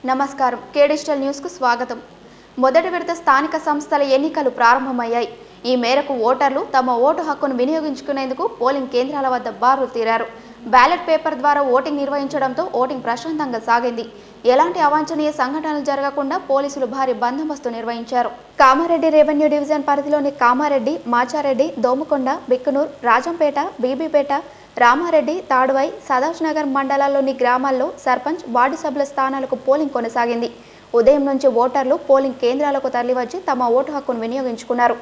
నమస్కారం కే digital news కు స్వాగతం. మొదటి విడత స్థానిక సంస్థల ఎన్నికలు ప్రారంభమయ్యాయి. ఈ మేరకు ఓటర్లు తమ ఓటు హక్కును వినియోగించుకునేందుకు పోలింగ్ కేంద్రాల వద్ద బారులు తీరారు. బ్యాలెట్ పేపర్ ద్వారా ఓటింగ్ నిర్వహించడంతో ఓటింగ్ ప్రశాంతంగా సాగింది. ఎలాంటి అవాంఛనీయ సంఘటనలు జరగకుండా పోలీసులు భారీ బందోబస్తు నిర్వహించారు. కామారెడ్డి రెవెన్యూ డివిజన్ పరిధిలోని కామారెడ్డి, మాచారెడ్డి, దోమకొండ, బిక్కునూర్, రాజంపేట, బీబీపేట, రామారెడ్డి, తాడువై, సదాశనగర్ మండలాల్లోని గ్రామాల్లో సర్పంచ్, వార్డు సభ్యుల స్థానాలకు పోలింగ్ కొనసాగింది. ఉదయం నుంచి ఓటర్లు పోలింగ్ కేంద్రాలకు తరలివచ్చి తమ ఓటు హక్కును వినియోగించుకున్నారు.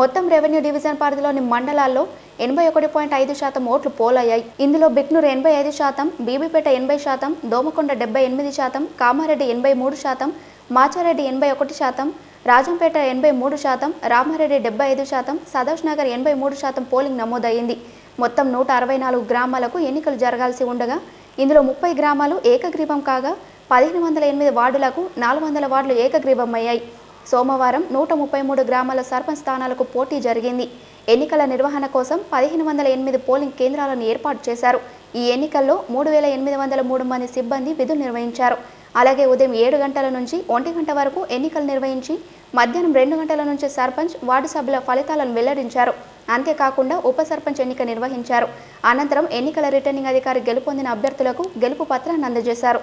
మొత్తం రెవెన్యూ డివిజన్ పరిధిలోని మండలాల్లో 81.5% ఓట్లు పోలయ్యాయి. ఇందులో బిక్నూర్ 85%, బీబీపేట 80%, దోమకొండ 78%, కామారెడ్డి 83%, మాచారెడ్డి 81%, రాజంపేట 83%, రామారెడ్డి 75%, సదాశనగర్ 83% పోలింగ్ నమోదయ్యింది. మొత్తం 164 గ్రామాలకు ఎన్నికలు జరగాల్సి ఉండగా ఇందులో 30 గ్రామాలు ఏకగ్రీవం కాగా 1508 వార్డులకు 400 వార్డులు ఏకగ్రీవమయ్యాయి. సోమవారం 133 గ్రామాల సర్పంచ్ స్థానాలకు పోటీ జరిగింది. ఎన్నికల నిర్వహణ కోసం 1508 పోలింగ్ కేంద్రాలను ఏర్పాటు చేశారు. ఈ ఎన్నికల్లో 3803 మంది సిబ్బంది విధులు నిర్వహించారు. అలాగే ఉదయం 7 గంటల నుంచి 1 గంట వరకు ఎన్నికలు నిర్వహించి మధ్యాహ్నం 2 గంటల నుంచి సర్పంచ్, వార్డు సభ్యుల ఫలితాలను వెల్లడించారు. అంతేకాకుండా ఉప సర్పంచ్ ఎన్నిక నిర్వహించారు. అనంతరం ఎన్నికల రిటర్నింగ్ అధికారి గెలుపొందిన అభ్యర్థులకు గెలుపు పత్రాన్ని అందజేశారు.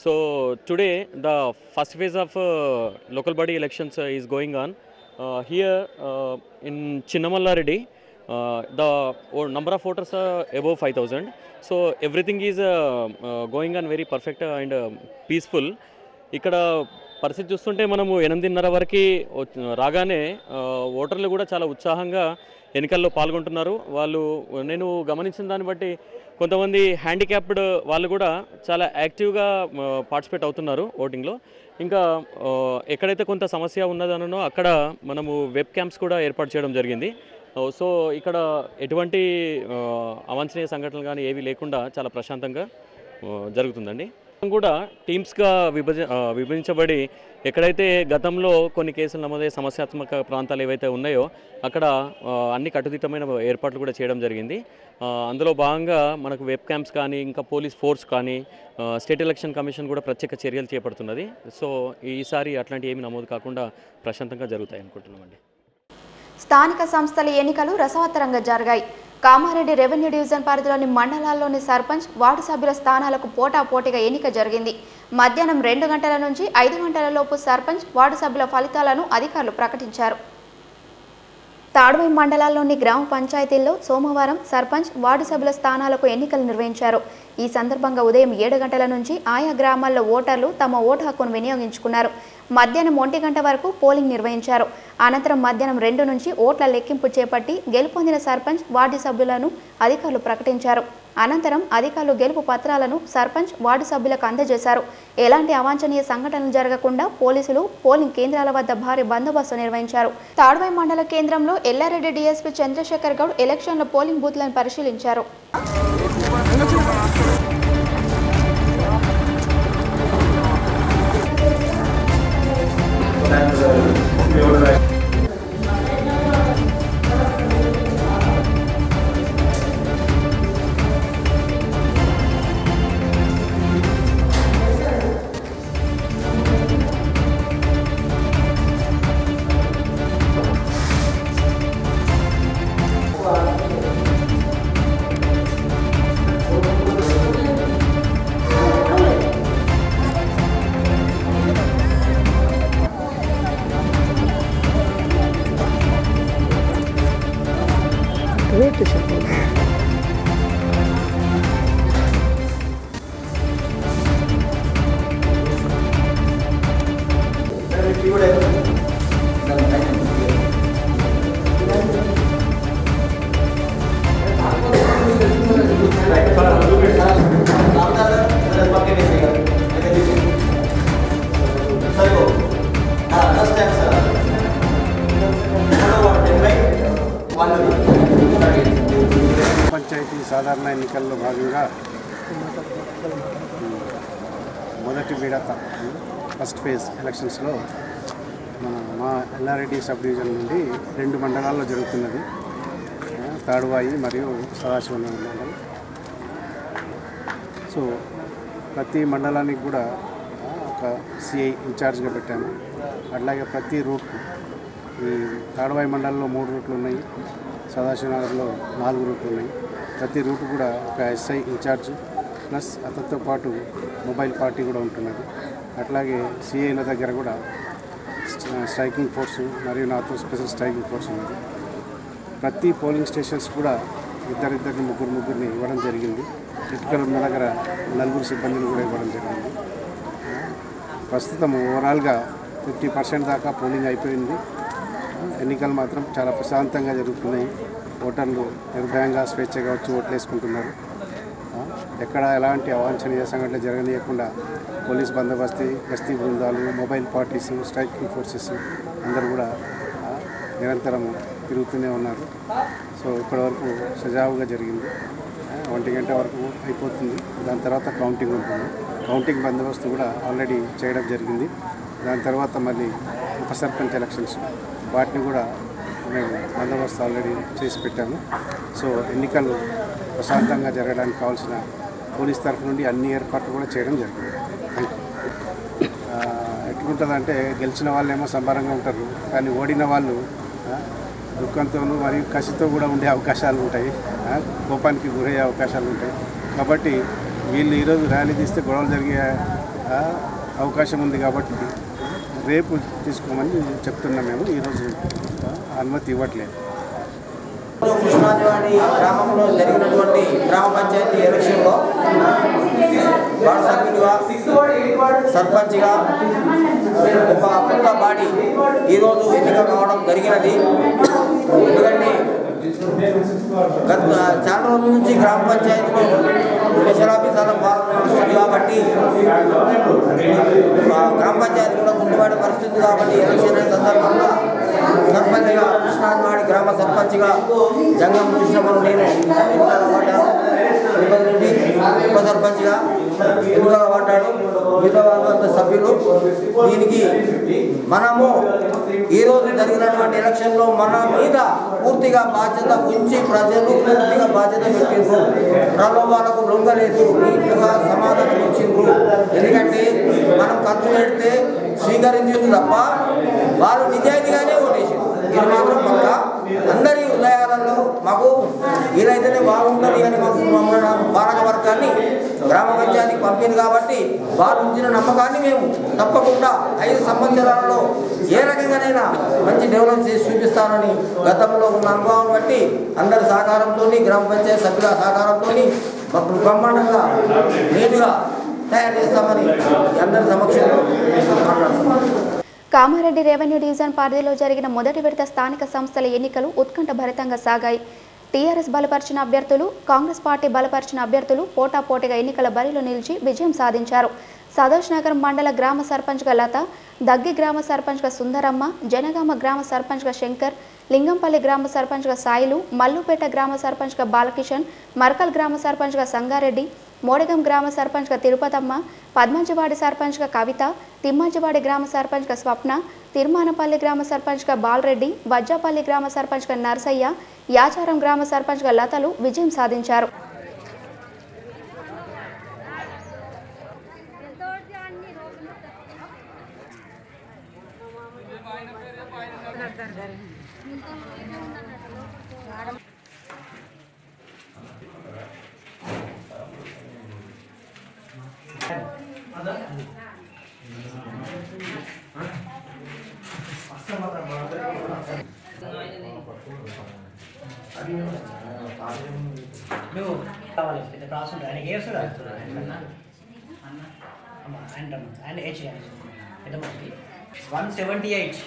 So today the first phase of local body elections is going on. Here in Chinnamallareddy, the number of voters are above 5,000. So everything is going on very perfect and peaceful. ఇక్కడ పరిస్థితి చూస్తుంటే మనము 8:30 వరకు రాగానే ఓటర్లు కూడా చాలా ఉత్సాహంగా ఎన్నికల్లో పాల్గొంటున్నారు. వాళ్ళు నేను గమనించిన దాన్ని బట్టి కొంతమంది హ్యాండిక్యాప్డ్ వాళ్ళు కూడా చాలా యాక్టివ్గా పార్టిసిపేట్ అవుతున్నారు ఓటింగ్లో. ఇంకా ఎక్కడైతే కొంత సమస్య ఉన్నదనో అక్కడ మనము వెబ్ క్యాంప్స్ కూడా ఏర్పాటు చేయడం జరిగింది. సో ఇక్కడ ఎటువంటి అవాంఛనీయ సంఘటనలు కానీ ఏవి లేకుండా చాలా ప్రశాంతంగా జరుగుతుందండి. కూడా టీమ్స్గా విభజించబడి ఎక్కడైతే గతంలో కొన్ని కేసులు నమోదయ్యే సమస్యాత్మక ప్రాంతాలు ఏవైతే ఉన్నాయో అక్కడ అన్ని కట్టుదిట్టమైన ఏర్పాట్లు కూడా చేయడం జరిగింది. అందులో భాగంగా మనకు వెబ్ క్యాంప్స్ కానీ ఇంకా పోలీస్ ఫోర్స్ కానీ స్టేట్ ఎలక్షన్ కమిషన్ కూడా ప్రత్యేక చర్యలు చేపడుతున్నది. సో ఈసారి అట్లాంటి ఏమి నమోదు కాకుండా ప్రశాంతంగా జరుగుతాయి అనుకుంటున్నామండి. స్థానిక సంస్థల ఎన్నికలు రసవత్తరంగా జరిగాయి. కామారెడ్డి రెవెన్యూ డివిజన్ పరిధిలోని మండలాల్లోని సర్పంచ్, వార్డు సభ్యుల స్థానాలకు పోటాపోటీగా ఎన్నిక జరిగింది. మధ్యాహ్నం 2 గంటల నుంచి 5 గంటల లోపు సర్పంచ్, వార్డు సభ్యుల ఫలితాలను అధికారులు ప్రకటించారు. తాడ్వై మండలాల్లోని గ్రామ పంచాయతీల్లో సోమవారం సర్పంచ్, వార్డు సభ్యుల స్థానాలకు ఎన్నికలు నిర్వహించారు. ఈ సందర్భంగా ఉదయం 7 గంటల నుంచి ఆయా గ్రామాల్లో ఓటర్లు తమ ఓటు హక్కును వినియోగించుకున్నారు. మధ్యాహ్నం 1 గంట వరకు పోలింగ్ నిర్వహించారు. అనంతరం మధ్యాహ్నం 2 నుంచి ఓట్ల లెక్కింపు చేపట్టి గెలుపొందిన సర్పంచ్, వార్డు సభ్యులను అధికారులు ప్రకటించారు. అనంతరం అధికారులు గెలుపు పత్రాలను సర్పంచ్, వార్డు సభ్యులకు అందజేశారు. ఎలాంటి అవాంఛనీయ సంఘటనలు జరగకుండా పోలీసులు పోలింగ్ కేంద్రాల వద్ద భారీ బందోబస్తు నిర్వహించారు. తాడ్వై మండల కేంద్రంలో ఎల్లారెడ్డి డీఎస్పీ చంద్రశేఖర్ గౌడ్ ఎలక్షన్ల పోలింగ్ బూత్లను పరిశీలించారు. పంచాయతీ సాధారణ ఎన్నికల్లో భాగంగా మొదటి విడత ఫస్ట్ ఫేజ్ ఎలక్షన్స్లో మా ఎల్లారెడ్డి సబ్ డివిజన్ నుండి 2 మండలాల్లో జరుగుతున్నది. తాడువాయి మరియు సదాశివనగర్ మండలం. సో ప్రతి మండలానికి కూడా ఒక సిఐ ఇన్ఛార్జ్గా పెట్టాము. అట్లాగే ప్రతి రూట్, ఈ తాడువాయి మండలంలో 3 రూట్లు ఉన్నాయి, సదాశివనగర్లో 4 రూట్లు ఉన్నాయి. ప్రతి రూట్ కూడా ఒక ఎస్ఐ ఇన్ఛార్జ్ ప్లస్ అతనితో పాటు మొబైల్ పార్టీ కూడా ఉంటున్నది. అట్లాగే సిఐల దగ్గర కూడా స్ట్రైకింగ్ ఫోర్సు మరియు నాతో స్పెషల్ స్ట్రైకింగ్ ఫోర్స్ ఉన్నది. ప్రతి పోలింగ్ స్టేషన్స్ కూడా ఇద్దరిని ముగ్గురిని ఇవ్వడం జరిగింది. క్రిటికల్ ఉన్న దగ్గర 4 సిబ్బందిని కూడా ఇవ్వడం జరిగింది. ప్రస్తుతం ఓవరాల్గా 50% దాకా పోలింగ్ అయిపోయింది. ఎన్నికలు మాత్రం చాలా ప్రశాంతంగా జరుగుతున్నాయి. ఓటర్లు నిర్భయంగా స్వేచ్ఛగా వచ్చి ఓట్లు వేసుకుంటున్నారు. ఎక్కడ ఎలాంటి అవాంఛనీయ సంఘటనలు జరగనీయకుండా పోలీస్ బందోబస్తు, గస్తీ బృందాలు, మొబైల్ పార్టీస్, స్ట్రైకింగ్ ఫోర్సెస్ అందరూ కూడా నిరంతరం తిరుగుతూనే ఉన్నారు. సో ఇప్పటివరకు సజావుగా జరిగింది. 1 గంట వరకు అయిపోతుంది. దాని తర్వాత కౌంటింగ్ ఉంటుంది. కౌంటింగ్ బందోబస్తు కూడా ఆల్రెడీ చేయడం జరిగింది. దాని తర్వాత మళ్ళీ ఉప సర్పంచ్ ఎలక్షన్స్, వాటిని కూడా మేము బందోబస్తు ఆల్రెడీ చేసి పెట్టాము. సో ఎన్నికలు ప్రశాంతంగా జరగడానికి కావాల్సిన పోలీస్ తరఫు నుండి అన్ని ఏర్పాట్లు కూడా చేయడం జరిగింది. Thank you. ఎట్లుంటుందంటే గెలిచిన వాళ్ళేమో సంబరంగా ఉంటారు, కానీ ఓడిన వాళ్ళు దుఃఖంతోనూ మరియు కసితో కూడా ఉండే అవకాశాలు ఉంటాయి, కోపానికి గురయ్యే అవకాశాలు ఉంటాయి. కాబట్టి వీళ్ళు ఈరోజు ర్యాలీ తీస్తే గొడవలు జరిగే అవకాశం ఉంది. కాబట్టి రేపు తీసుకోమని చెప్తున్నాం. మేము ఈరోజు అనుమతి ఇవ్వట్లేదు. కృష్ణాజవాడి గ్రామంలో జరిగినటువంటి గ్రామ పంచాయతీ ఎలక్షన్లో వార్డు సభ్యులుగా, సర్పంచ్గా ఒక కొత్త బాడీ ఈరోజు ఎన్నిక కావడం జరిగినది. ఎందుకంటే గత చాలా రోజుల నుంచి గ్రామ పంచాయతీలో స్పెషల్ ఆఫీసర్ల వస్తుంది కాబట్టి గ్రామ పంచాయతీ కూడా గుర్తుపడే పరిస్థితి కాబట్టి ఎలక్షన్ అయిన సందర్భంగా సర్పంచ్గా, కృష్ణాజవాడి గ్రామ సర్పంచ్గా జంగం కృష్ణమను నేను ఎన్నికల పడ్డాను. ఉప సర్పంచ్గా ఎన్నికల పడ్డాడు. మిగతా వాళ్ళ సభ్యులు. దీనికి మనము ఈరోజు జరిగినటువంటి ఎలక్షన్లో మన మీద పూర్తిగా బాధ్యత ఉంచి ప్రజలు పూర్తిగా బాధ్యత పెట్టిండ్రు. ప్రలోభాలకు లొంగలేదు, నీట్గా సమాధానం ఇచ్చిండ్రు. ఎందుకంటే మనం ఖర్చు పెడితే స్వీకరించింది తప్ప వాళ్ళు నిజాయితీగానే ఓటేసింది. ఇది మాత్రం పక్క అందరి హృదయాలలో మాకు వీలైతేనే బాగుంటుంది అని పాలకవర్గాన్ని గ్రామ పంచాయతీకి పంపింది కాబట్టి వారు ఉంచిన నమ్మకాన్ని మేము తప్పకుండా 5 సంవత్సరాలలో ఏ రకంగానైనా మంచి డెవలప్ చేసి చూపిస్తానని గతంలో ఉన్న అనుభవం బట్టి అందరి సహకారంతో గ్రామ పంచాయతీ సభ్యుల సహకారంతో బ్రహ్మాండంగా నీట్గా తయారు చేస్తామని అందరి సమక్షంలో మాట్లాడుతున్నాం. కామారెడ్డి రెవెన్యూ డివిజన్ పరిధిలో జరిగిన మొదటి విడత స్థానిక సంస్థల ఎన్నికలు ఉత్కంఠభరితంగా సాగాయి. టీఆర్ఎస్ బలపరిచిన అభ్యర్థులు, కాంగ్రెస్ పార్టీ బలపరిచిన అభ్యర్థులు పోటాపోటీగా ఎన్నికల బరిలో నిలిచి విజయం సాధించారు. సదోష్ నగర్ మండల గ్రామ సర్పంచ్గా లత, దగ్గి గ్రామ సర్పంచ్గా సుందరమ్మ, జనగామ గ్రామ సర్పంచ్గా శంకర్, లింగంపల్లి గ్రామ సర్పంచ్గా సాయిలు, మల్లుపేట గ్రామ సర్పంచ్గా బాలకిషన్, మర్కల్ గ్రామ సర్పంచ్గా సంగారెడ్డి, మోడగం గ్రామ సర్పంచ్గా తిరుపతమ్మ, పద్మంజవాడి సర్పంచ్గా కవిత, తిమ్మాజివాడి గ్రామ సర్పంచ్గా స్వప్న, తిరుమానపల్లి గ్రామ సర్పంచ్గా బాలరెడ్డి, వజ్జాపల్లి గ్రామ సర్పంచ్గా నర్సయ్య, యాచారం గ్రామ సర్పంచ్గా లతలు విజయం సాధించారు. నువ్వు కావాలి పెద్ద క్లాస్ ఉంటుంది ఆయన గేర్స్ అండ్ హెచ్ పెద్ద మంది 178.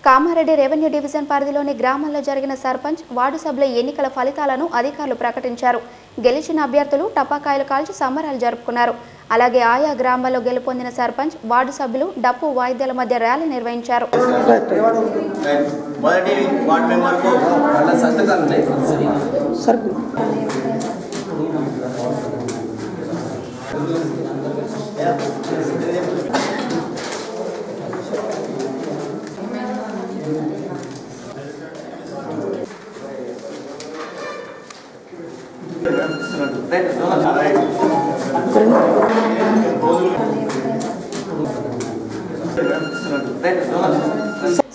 కామారెడ్డి రెవెన్యూ డివిజన్ పరిధిలోని గ్రామాల్లో జరిగిన సర్పంచ్, వార్డు సభ్యుల ఎన్నికల ఫలితాలను అధికారులు ప్రకటించారు. గెలిచిన అభ్యర్థులు టపాకాయలు కాల్చి సంబరాలు జరుపుకున్నారు. అలాగే ఆయా గ్రామాల్లో గెలుపొందిన సర్పంచ్, వార్డు సభ్యులు డప్పు వాయిద్యాల మధ్య ర్యాలీ నిర్వహించారు.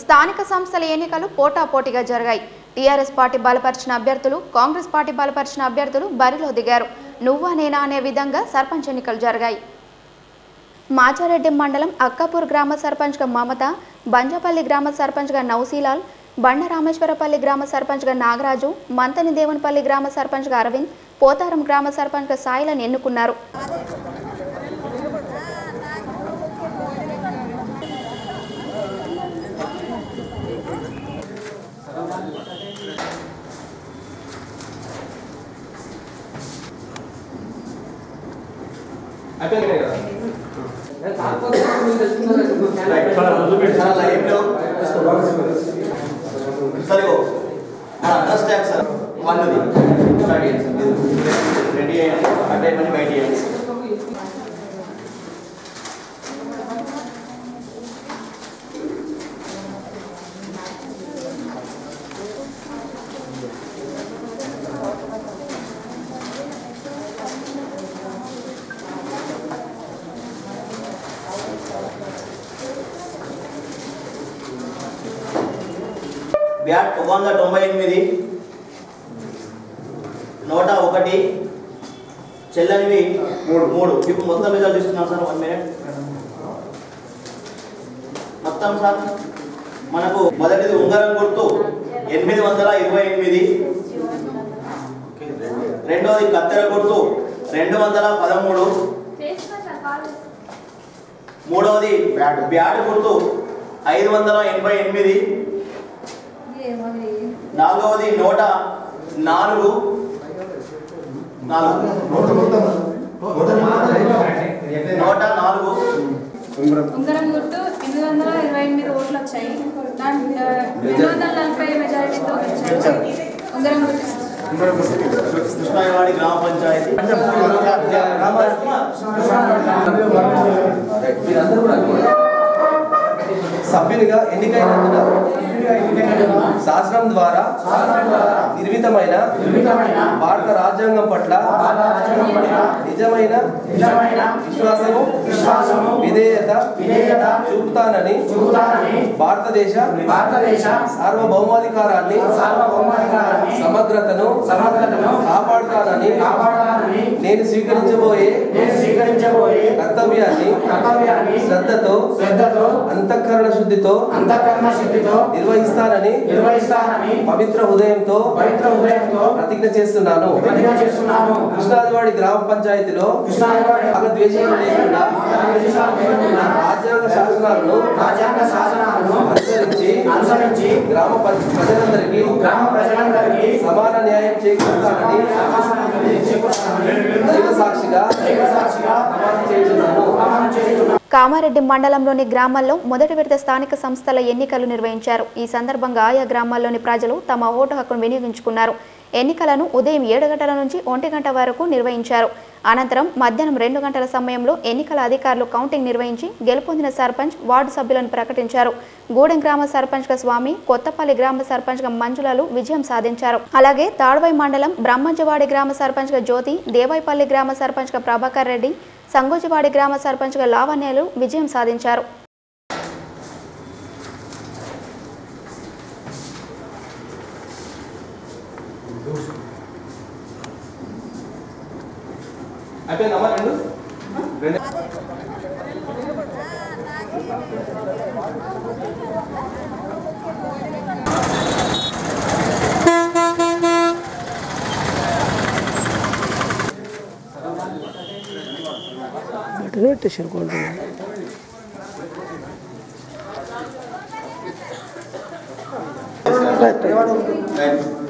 స్థానిక సంస్థల ఎన్నికలు పోటాపోటీగా జరిగాయి. టీఆర్ఎస్ పార్టీ బలపరిచిన అభ్యర్థులు, కాంగ్రెస్ పార్టీ బలపరిచిన అభ్యర్థులు బరిలో దిగారు. నువ్వా నేనా అనే విధంగా సర్పంచ్ ఎన్నికలు జరిగాయి. మాచారెడ్డి మండలం అక్కాపూర్ గ్రామ సర్పంచ్గా మమత, బంజపల్లి గ్రామ సర్పంచ్గా నౌసీలాల్, బండ రామేశ్వరపల్లి గ్రామ సర్పంచ్గా నాగరాజు, మంతని దేవునిపల్లి గ్రామ సర్పంచ్గా అరవింద్, పోతారం గ్రామ సర్పంచ్గా సాయిలను ఎన్నుకున్నారు. బ్యాట్ 198, నోటా 1, చెల్లనివి 3. ఇప్పుడు మొత్తం రిజల్ట్ ఇస్తున్నాం సార్. 1 మినిట్. మొత్తం సార్ మనకు మొదటిది ఉంగరం గుర్తు 828, రెండోది కత్తెర గుర్తు 213, మూడవది బ్యాట్ గుర్తు 588, నాలుగవది నోటా 4, ఉంగరం గుర్తు 828 ఓట్లు వచ్చాయి. 240 మెజారిటీతో వచ్చాయి. ఉంగరం గుర్తు కృష్ణాయవాడి గ్రామ పంచాయతీ. సభ్యునిగా ఎన్నికైనందున శాసనం ద్వారా నిర్మితమైన భారత రాజ్యాంగం పట్ల నిజమైన విశ్వాసము విధేయత చూపుతానని భారతదేశ సార్వభౌమాధికారాన్ని సమగ్రతను కాపాడుతానని నేను స్వీకరించబోయే కర్తవ్యాన్ని శ్రద్ధతో అంతఃకరణ శుద్ధితో నిర్వహిస్తానని పవిత్ర హృదయంతో ప్రతిజ్ఞ చేస్తున్నాను. కృష్ణాదివాడి గ్రామ పంచాయతీలో ద్వేషాలు లేకుండా రాజ్యాంగ శాసనాలను అనుసరించి గ్రామ ప్రజలందరికీ సమాన న్యాయం చేకూరుస్తానని దైవ సాక్షిగా ప్రమాణం చేస్తున్నాను. కామారెడ్డి మండలంలోని గ్రామాల్లో మొదటి విడత స్థానిక సంస్థల ఎన్నికలు నిర్వహించారు. ఈ సందర్భంగా ఆయా గ్రామాల్లోని ప్రజలు తమ ఓటు హక్కును వినియోగించుకున్నారు. ఎన్నికలను ఉదయం 7 గంటల నుంచి 1 గంట వరకు నిర్వహించారు. అనంతరం మధ్యాహ్నం 2 గంటల సమయంలో ఎన్నికల అధికారులు కౌంటింగ్ నిర్వహించి గెలుపొందిన సర్పంచ్, వార్డు సభ్యులను ప్రకటించారు. గూడెం గ్రామ సర్పంచ్గా స్వామి, కొత్తపల్లి గ్రామ సర్పంచ్గా మంజులాలు విజయం సాధించారు. అలాగే తాడ్వై మండలం బ్రహ్మంజవాడి గ్రామ సర్పంచ్గా జ్యోతి, దేవాయిపల్లి గ్రామ సర్పంచ్గా ప్రభాకర్ రెడ్డి, సంగోజివాడి గ్రామ సర్పంచ్గా లావణ్యలు విజయం సాధించారు.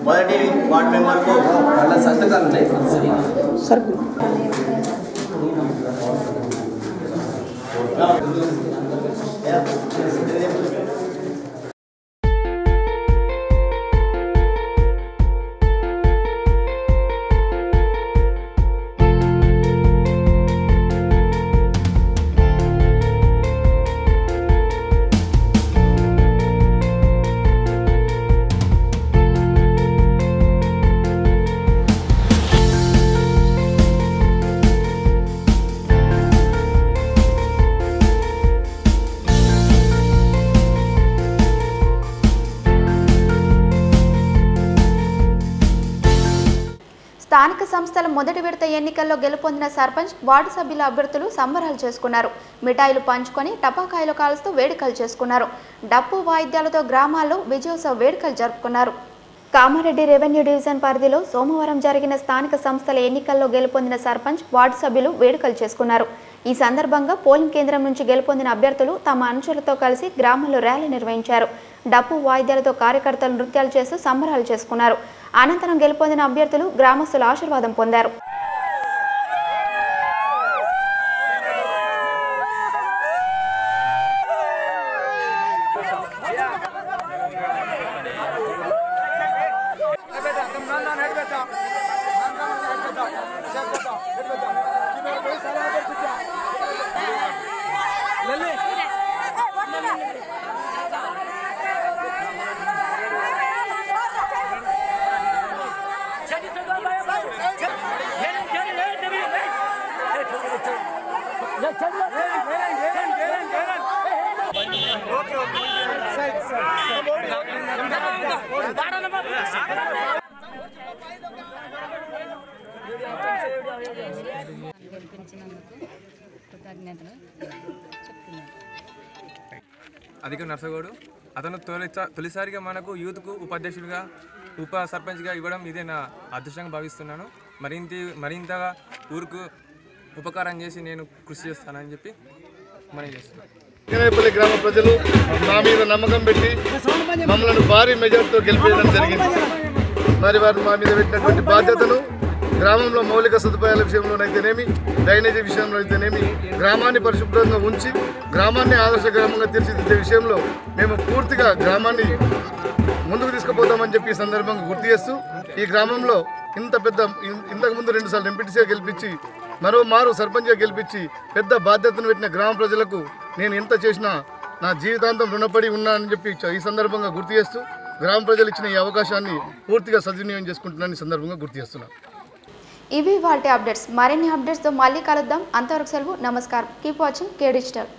మొదటి వార్డ్ మెంబర్కు సంతకాలు ఉన్నాయి సార్. స్థానిక సంస్థల మొదటి విడత ఎన్నికల్లో గెలుపొందిన సర్పంచ్, వార్డు సభ్యుల అభ్యర్థులు సంబరాలు చేసుకున్నారు. మిఠాయిలు పంచుకొని టపాకాయలు కాల్స్తూ వేడుకలు చేసుకున్నారు. డప్పు వాయిద్యాలతో గ్రామాల్లో విజయోత్సవ వేడుకలు జరుపుకున్నారు. కామారెడ్డి రెవెన్యూ డివిజన్ పరిధిలో సోమవారం జరిగిన స్థానిక సంస్థల ఎన్నికల్లో గెలుపొందిన సర్పంచ్, వార్డు సభ్యులు వేడుకలు చేసుకున్నారు. ఈ సందర్భంగా పోలింగ్ కేంద్రం నుంచి గెలుపొందిన అభ్యర్థులు తమ అనుచరులతో కలిసి గ్రామంలో ర్యాలీ నిర్వహించారు. డప్పు వాయిద్యాలతో కార్యకర్తలు నృత్యాలు చేస్తూ సంబరాలు చేసుకున్నారు. అనంతరం గెలుపొందిన అభ్యర్థులు గ్రామస్తుల ఆశీర్వాదం పొందారు. అధిక నర్సగౌడు. అతను తొలిసారిగా మనకు యూత్కు ఉపాధ్యక్షుడిగా ఉప సర్పంచ్గా ఇవ్వడం ఇదే నా అదృష్టంగా భావిస్తున్నాను. మరింతగా ఊరుకు ఉపకారం చేసి నేను కృషి చేస్తానని చెప్పి మనం చేస్తున్నాను. కెనేపల్లి గ్రామ ప్రజలు మా మీద నమ్మకం పెట్టి మమ్మల్ని భారీ మెజార్టీతో గెలిపేయడం జరిగింది. మరి వారు మా మీద పెట్టినటువంటి బాధ్యతను గ్రామంలో మౌలిక సదుపాయాల విషయంలోనైతేనేమి, డ్రైనేజీ విషయంలో అయితేనేమి, గ్రామాన్ని పరిశుభ్రంగా ఉంచి గ్రామాన్ని ఆదర్శ గ్రామంగా తీర్చిదిద్దే విషయంలో మేము పూర్తిగా గ్రామాన్ని ముందుకు తీసుకుపోతామని చెప్పి ఈ సందర్భంగా గుర్తు చేస్తూ, ఈ గ్రామంలో ఇంతకుముందు 2 సార్లు ఎంపీటీసీగా గెలిపించి మరోమారు సర్పంచ్గా గెలిపించి పెద్ద బాధ్యతను పెట్టిన గ్రామ ప్రజలకు నేను ఎంత చేసినా నా జీవితాంతం రుణపడి ఉన్నానని చెప్పి ఈ సందర్భంగా గుర్తు చేస్తూ, గ్రామ ప్రజలు ఇచ్చిన ఈ అవకాశాన్ని పూర్తిగా సద్వినియోగం చేసుకుంటున్నాను ఈ సందర్భంగా గుర్తు చేస్తున్నాను. ఇవి వాటి అప్డేట్స్. మరిన్ని అప్డేట్స్తో మళ్ళీ కలుద్దాం. అంతవరకు సెలవు. నమస్కారం. కీప్ వాచింగ్ కే డిజిటల్.